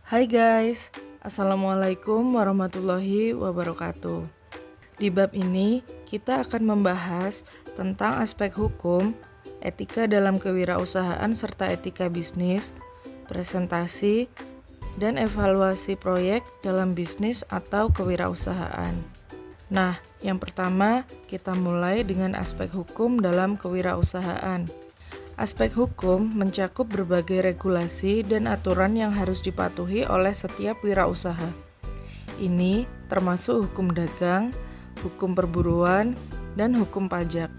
Hai guys, Assalamualaikum warahmatullahi wabarakatuh. Di bab ini, kita akan membahas tentang aspek hukum, etika dalam kewirausahaan serta etika bisnis, presentasi, dan evaluasi proyek dalam bisnis atau kewirausahaan. Nah, yang pertama, kita mulai dengan aspek hukum dalam kewirausahaan. Aspek hukum mencakup berbagai regulasi dan aturan yang harus dipatuhi oleh setiap wirausaha. Ini termasuk hukum dagang, hukum perburuan, dan hukum pajak.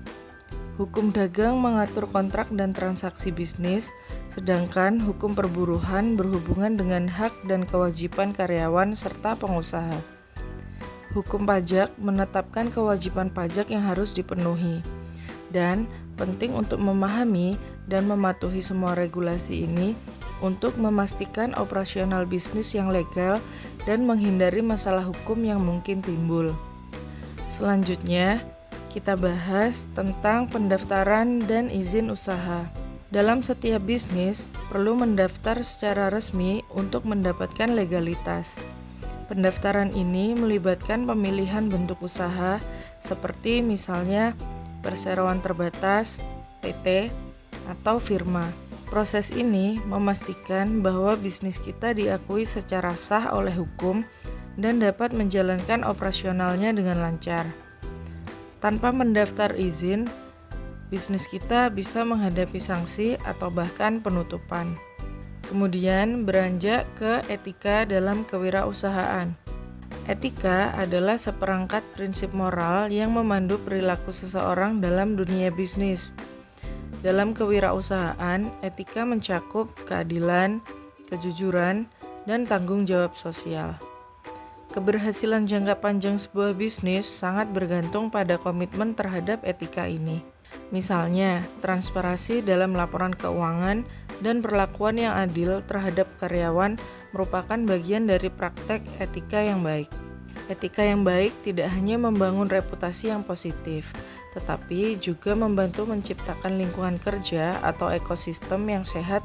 Hukum dagang mengatur kontrak dan transaksi bisnis, sedangkan hukum perburuhan berhubungan dengan hak dan kewajiban karyawan serta pengusaha. Hukum pajak menetapkan kewajiban pajak yang harus dipenuhi. Dan penting untuk memahami dan mematuhi semua regulasi ini untuk memastikan operasional bisnis yang legal dan menghindari masalah hukum yang mungkin timbul. Selanjutnya, kita bahas tentang pendaftaran dan izin usaha. Dalam setiap bisnis, perlu mendaftar secara resmi untuk mendapatkan legalitas. Pendaftaran ini melibatkan pemilihan bentuk usaha seperti misalnya perseroan terbatas, PT, atau firma. Proses ini memastikan bahwa bisnis kita diakui secara sah oleh hukum dan dapat menjalankan operasionalnya dengan lancar. Tanpa mendaftar izin, bisnis kita bisa menghadapi sanksi atau bahkan penutupan. Kemudian beranjak ke etika dalam kewirausahaan. Etika adalah seperangkat prinsip moral yang memandu perilaku seseorang dalam dunia bisnis. Dalam kewirausahaan, etika mencakup keadilan, kejujuran, dan tanggung jawab sosial. Keberhasilan jangka panjang sebuah bisnis sangat bergantung pada komitmen terhadap etika ini. Misalnya, transparansi dalam laporan keuangan dan perlakuan yang adil terhadap karyawan merupakan bagian dari praktek etika yang baik. Etika yang baik tidak hanya membangun reputasi yang positif, tetapi juga membantu menciptakan lingkungan kerja atau ekosistem yang sehat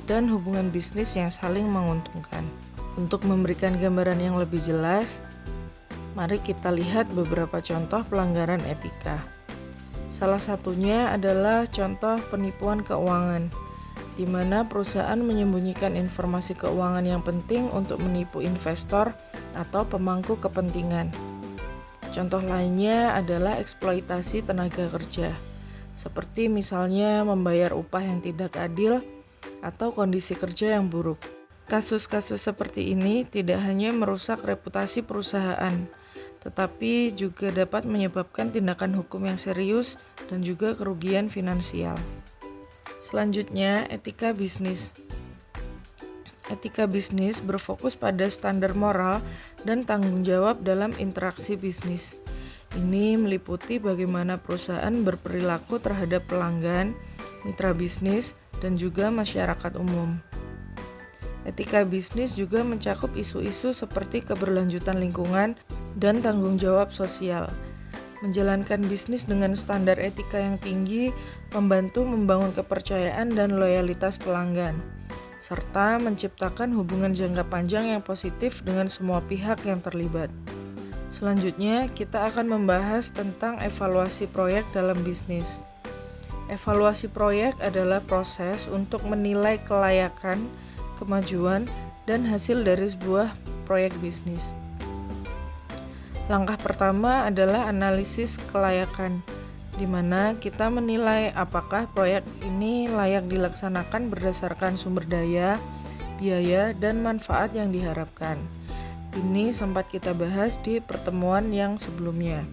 dan hubungan bisnis yang saling menguntungkan. Untuk memberikan gambaran yang lebih jelas, mari kita lihat beberapa contoh pelanggaran etika. Salah satunya adalah contoh penipuan keuangan, di mana perusahaan menyembunyikan informasi keuangan yang penting untuk menipu investor atau pemangku kepentingan. Contoh lainnya adalah eksploitasi tenaga kerja, seperti misalnya membayar upah yang tidak adil atau kondisi kerja yang buruk. Kasus-kasus seperti ini tidak hanya merusak reputasi perusahaan, tetapi juga dapat menyebabkan tindakan hukum yang serius dan juga kerugian finansial. Selanjutnya, etika bisnis. Etika bisnis berfokus pada standar moral dan tanggung jawab dalam interaksi bisnis. Ini meliputi bagaimana perusahaan berperilaku terhadap pelanggan, mitra bisnis, dan juga masyarakat umum. Etika bisnis juga mencakup isu-isu seperti keberlanjutan lingkungan dan tanggung jawab sosial. Menjalankan bisnis dengan standar etika yang tinggi membantu membangun kepercayaan dan loyalitas pelanggan, serta menciptakan hubungan jangka panjang yang positif dengan semua pihak yang terlibat. Selanjutnya, kita akan membahas tentang evaluasi proyek dalam bisnis. Evaluasi proyek adalah proses untuk menilai kelayakan, kemajuan, dan hasil dari sebuah proyek bisnis. Langkah pertama adalah analisis kelayakan, di mana kita menilai apakah proyek ini layak dilaksanakan berdasarkan sumber daya, biaya, dan manfaat yang diharapkan. Ini sempat kita bahas di pertemuan yang sebelumnya.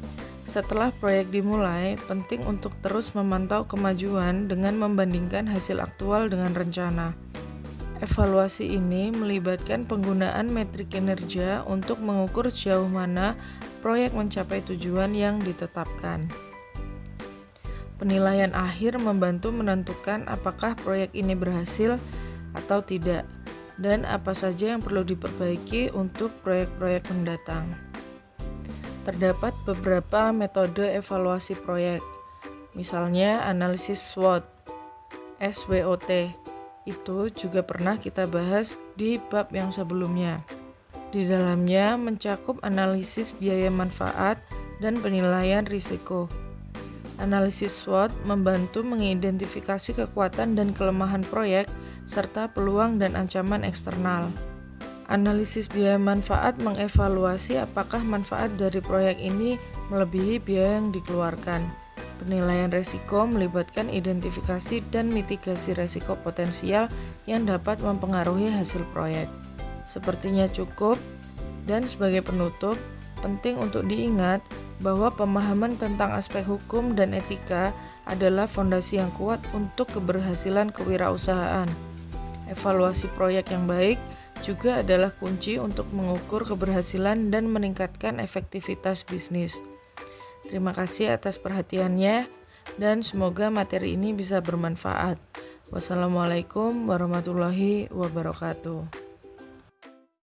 Setelah proyek dimulai, penting untuk terus memantau kemajuan dengan membandingkan hasil aktual dengan rencana. Evaluasi ini melibatkan penggunaan metrik kinerja untuk mengukur sejauh mana proyek mencapai tujuan yang ditetapkan. Penilaian akhir membantu menentukan apakah proyek ini berhasil atau tidak, dan apa saja yang perlu diperbaiki untuk proyek-proyek mendatang. Terdapat beberapa metode evaluasi proyek, misalnya analisis SWOT, Itu juga pernah kita bahas di bab yang sebelumnya. Di dalamnya mencakup analisis biaya manfaat dan penilaian risiko. Analisis SWOT membantu mengidentifikasi kekuatan dan kelemahan proyek serta peluang dan ancaman eksternal. Analisis biaya manfaat mengevaluasi apakah manfaat dari proyek ini melebihi biaya yang dikeluarkan. Penilaian risiko melibatkan identifikasi dan mitigasi risiko potensial yang dapat mempengaruhi hasil proyek. Sepertinya cukup, dan sebagai penutup, penting untuk diingat bahwa pemahaman tentang aspek hukum dan etika adalah fondasi yang kuat untuk keberhasilan kewirausahaan. Evaluasi proyek yang baik juga adalah kunci untuk mengukur keberhasilan dan meningkatkan efektivitas bisnis. Terima kasih atas perhatiannya, dan semoga materi ini bisa bermanfaat. Wassalamualaikum warahmatullahi wabarakatuh.